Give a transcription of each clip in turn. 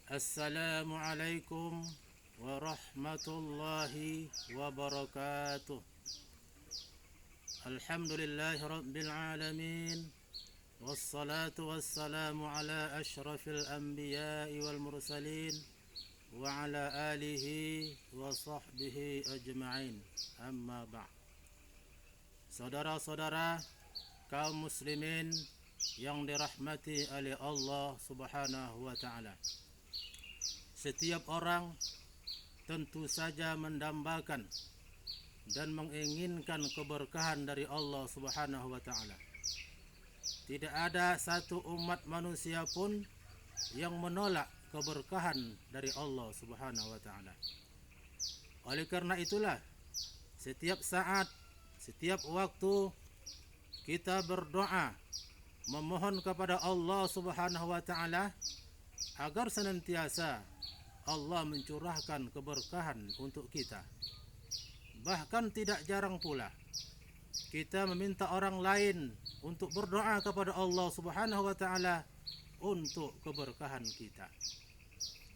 Assalamualaikum warahmatullahi wabarakatuh. Alhamdulillahi rabbil alamin. Wassalatu wassalamu ala ashrafil anbiya'i wal mursalin wa ala alihi wa sahbihi ajma'in. Amma ba'd. Saudara-saudara kaum muslimin yang dirahmati oleh Allah Subhanahu wa taala. Setiap orang tentu saja mendambakan dan menginginkan keberkahan dari Allah Subhanahu wa taala. Tidak ada satu umat manusia pun yang menolak keberkahan dari Allah Subhanahu wa taala. Oleh karena itulah setiap saat, setiap waktu kita berdoa memohon kepada Allah Subhanahu wa taala agar senantiasa Allah mencurahkan keberkahan untuk kita. Bahkan tidak jarang pula kita meminta orang lain untuk berdoa kepada Allah Subhanahu wa taala untuk keberkahan kita.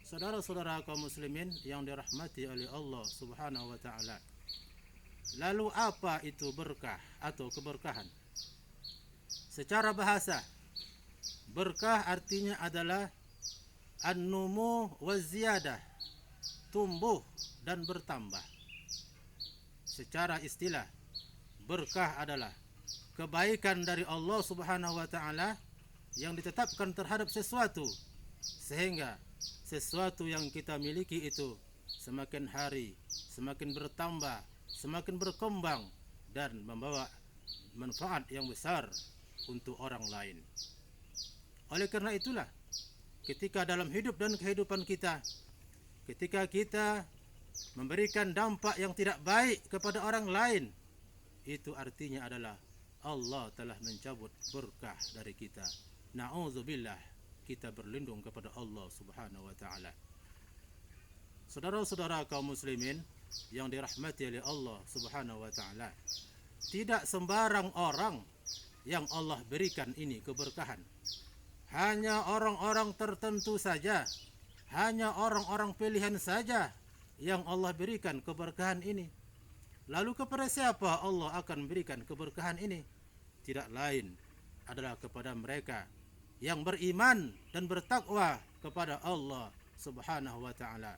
Saudara-saudara kaum muslimin yang dirahmati oleh Allah Subhanahu wa taala. Lalu apa itu berkah atau keberkahan? Secara bahasa, berkah artinya adalah an-numu wa ziyadah, tumbuh dan bertambah. Secara istilah, berkah adalah kebaikan dari Allah Subhanahu wa taala yang ditetapkan terhadap sesuatu, sehingga sesuatu yang kita miliki itu semakin hari semakin bertambah, semakin berkembang dan membawa manfaat yang besar untuk orang lain. Oleh karena itulah, ketika dalam hidup dan kehidupan kita, ketika kita memberikan dampak yang tidak baik kepada orang lain, itu artinya adalah Allah telah mencabut berkah dari kita. Na'udzubillah, kita berlindung kepada Allah Subhanahu wa taala. Saudara-saudara kaum muslimin yang dirahmati oleh Allah Subhanahu wa taala, tidak sembarang orang yang Allah berikan ini keberkahan. Hanya orang-orang tertentu saja, hanya orang-orang pilihan saja yang Allah berikan keberkahan ini. Lalu kepada siapa Allah akan berikan keberkahan ini? Tidak lain adalah kepada mereka yang beriman dan bertakwa kepada Allah Subhanahu wa taala.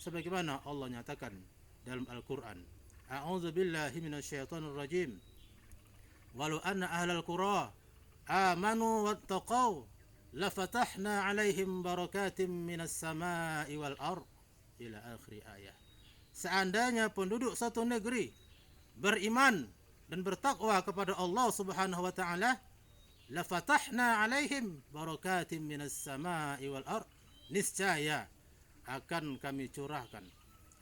Sebagaimana Allah nyatakan dalam Al-Qur'an, A'udzu billahi minasyaitonir rajim. Walau anna ahlal qura amanu wattaqau lafatahna 'alaihim barakatim minas sama'i wal ardh ila akhir ayat. Seandainya penduduk satu negeri beriman dan bertakwa kepada Allah Subhanahu wa taala, lafatahna 'alaihim barakatim minas sama'i wal ardh, niscaya akan kami curahkan,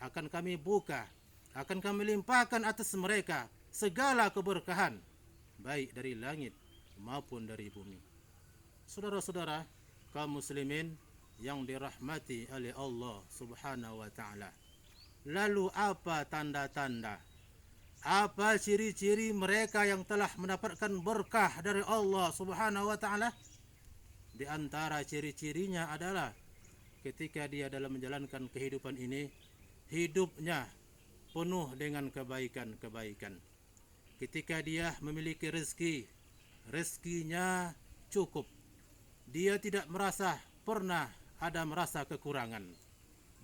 akan kami buka, akan kami limpahkan atas mereka segala keberkahan, baik dari langit maupun dari bumi. Saudara-saudara kaum muslimin yang dirahmati oleh Allah Subhanahu wa taala. Lalu apa tanda-tanda, apa ciri-ciri mereka yang telah mendapatkan berkah dari Allah Subhanahu wa taala? Di antara ciri-cirinya adalah ketika dia dalam menjalankan kehidupan ini, hidupnya penuh dengan kebaikan-kebaikan. Ketika dia memiliki rezeki, rezekinya cukup. Dia tidak pernah merasa kekurangan.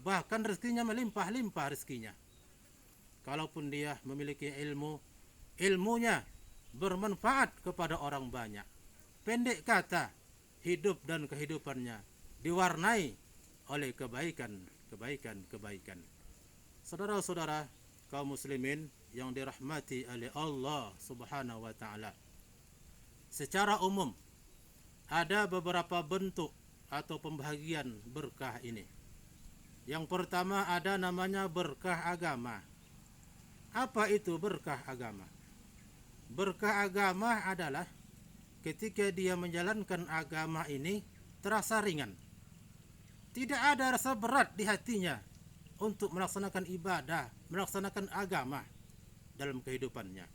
Bahkan rezekinya melimpah-limpah rezekinya. Kalaupun dia memiliki ilmu, ilmunya bermanfaat kepada orang banyak. Pendek kata, hidup dan kehidupannya diwarnai oleh kebaikan. Saudara-saudara kaum muslimin yang dirahmati oleh Allah Subhanahu wa taala. Secara umum ada beberapa bentuk atau pembagian berkah ini. Yang pertama ada namanya berkah agama. Apa itu berkah agama? Berkah agama adalah ketika dia menjalankan agama ini terasa ringan. Tidak ada rasa berat di hatinya untuk melaksanakan ibadah, melaksanakan agama dalam kehidupannya.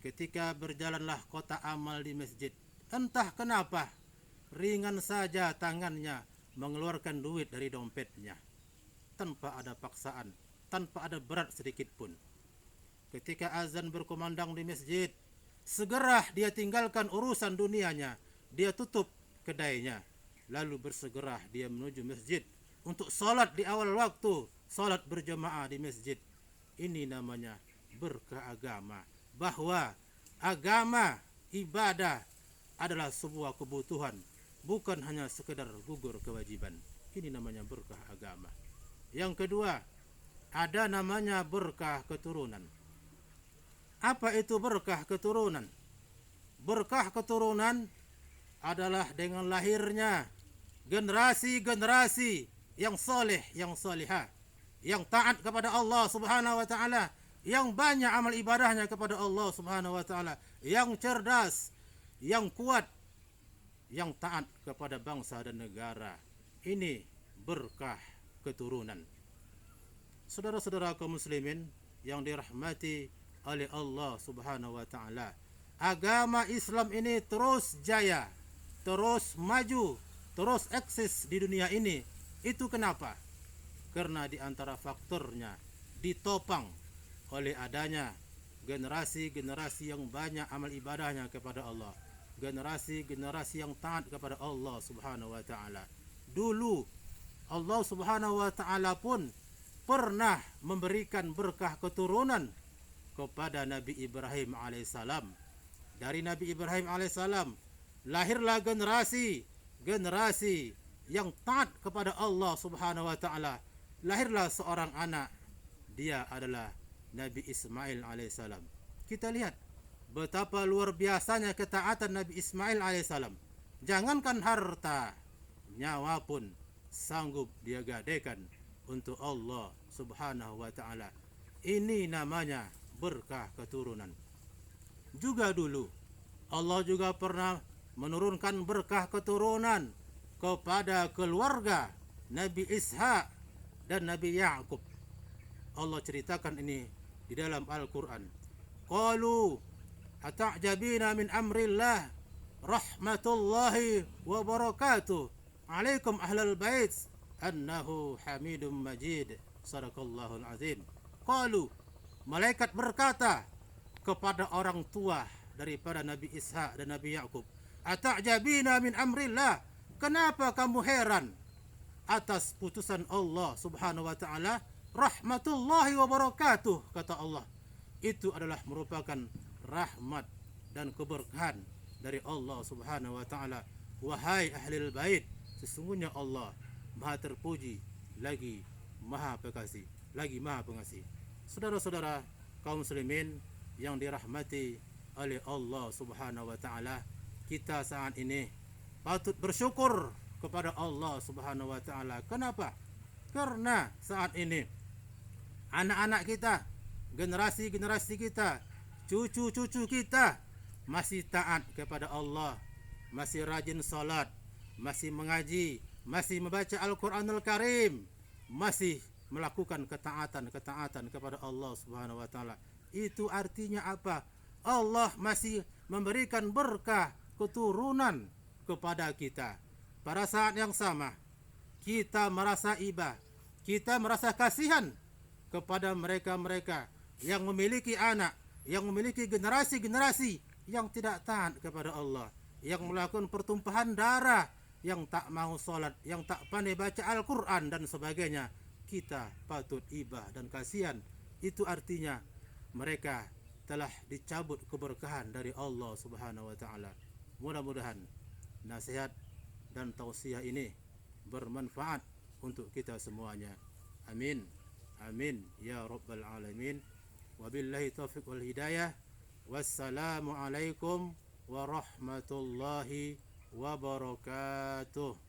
Ketika berjalanlah kotak amal di masjid, entah kenapa ringan saja tangannya mengeluarkan duit dari dompetnya tanpa ada paksaan, tanpa ada berat sedikit pun. Ketika azan berkumandang di masjid, segera dia tinggalkan urusan dunianya, dia tutup kedainya, lalu bersegera dia menuju masjid untuk salat di awal waktu, salat berjamaah di masjid. Ini namanya berkah agama, bahwa agama, ibadah adalah sebuah kebutuhan, bukan hanya sekedar gugur kewajiban. Ini namanya berkah agama. Yang kedua, ada namanya berkah keturunan. Apa itu berkah keturunan? Berkah keturunan adalah dengan lahirnya generasi-generasi yang soleh, yang solihah, yang taat kepada Allah Subhanahu wa taala, yang banyak amal ibadahnya kepada Allah Subhanahu wa taala, yang cerdas, yang kuat, yang taat kepada bangsa dan negara. Ini berkah keturunan. Saudara-saudara kaum muslimin yang dirahmati oleh Allah Subhanahu wa taala, agama Islam ini terus jaya, terus maju, terus eksis di dunia ini. Itu kenapa? Karena di antara faktornya ditopang oleh adanya generasi-generasi yang banyak amal ibadahnya kepada Allah, generasi-generasi yang taat kepada Allah Subhanahu wa taala. Dulu Allah Subhanahu wa taala pun pernah memberikan berkah keturunan kepada Nabi Ibrahim alaihissalam. Dari Nabi Ibrahim alaihissalam lahirlah generasi yang taat kepada Allah Subhanahu wa taala. Lahirlah seorang anak, dia adalah Nabi Ismail alaihissalam. Kita lihat betapa luar biasanya ketaatan Nabi Ismail alaihissalam. Jangankan harta, nyawa pun sanggup dia gadaikan untuk Allah Subhanahu wa taala. Ini namanya berkah keturunan. Juga dulu Allah juga pernah menurunkan berkah keturunan kepada keluarga Nabi Ishak dan Nabi Ya'qub. Allah ceritakan ini di dalam Al-Quran. Qalu ata'jabina min amrillah rahmatullahi wa barakatuh alaikum ahlal bait annahu hamidum majid. Sadaqallahul azim. Qalu, malaikat berkata kepada orang tua daripada Nabi Ishak dan Nabi Ya'qub, ata'jabina min amrillah, kenapa kamu heran atas putusan Allah Subhanahu wa taala? Rahmatullahi wa barakatuh, kata Allah. Itu adalah merupakan rahmat dan keberkahan dari Allah Subhanahu wa taala. Wahai ahlul bait, sesungguhnya Allah Maha terpuji lagi Maha pengasih, lagi Maha pengasih. Saudara-saudara kaum muslimin yang dirahmati oleh Allah Subhanahu wa taala, kita saat ini patut bersyukur kepada Allah Subhanahu wa taala. Kenapa? Karena saat ini anak-anak kita, generasi-generasi kita, cucu-cucu kita masih taat kepada Allah, masih rajin salat, masih mengaji, masih membaca Al-Quranul Karim, masih melakukan ketaatan kepada Allah Subhanahu wa taala. Itu artinya apa? Allah masih memberikan berkah keturunan kepada kita. Pada saat yang sama, kita merasa iba, kita merasa kasihan kepada mereka-mereka yang memiliki anak, yang memiliki generasi-generasi yang tidak taat kepada Allah, yang melakukan pertumpahan darah, yang tak mau sholat, yang tak pandai baca Al-Quran dan sebagainya. Kita patut ibah dan kasihan. Itu artinya mereka telah dicabut keberkahan dari Allah Subhanahu wa taala. Mudah-mudahan nasihat dan tausiah ini bermanfaat untuk kita semuanya. Amin. Amin ya rabbal alamin. Wabillahi taufiq wal hidayah. Wassalamu alaikum warahmatullahi wabarakatuh.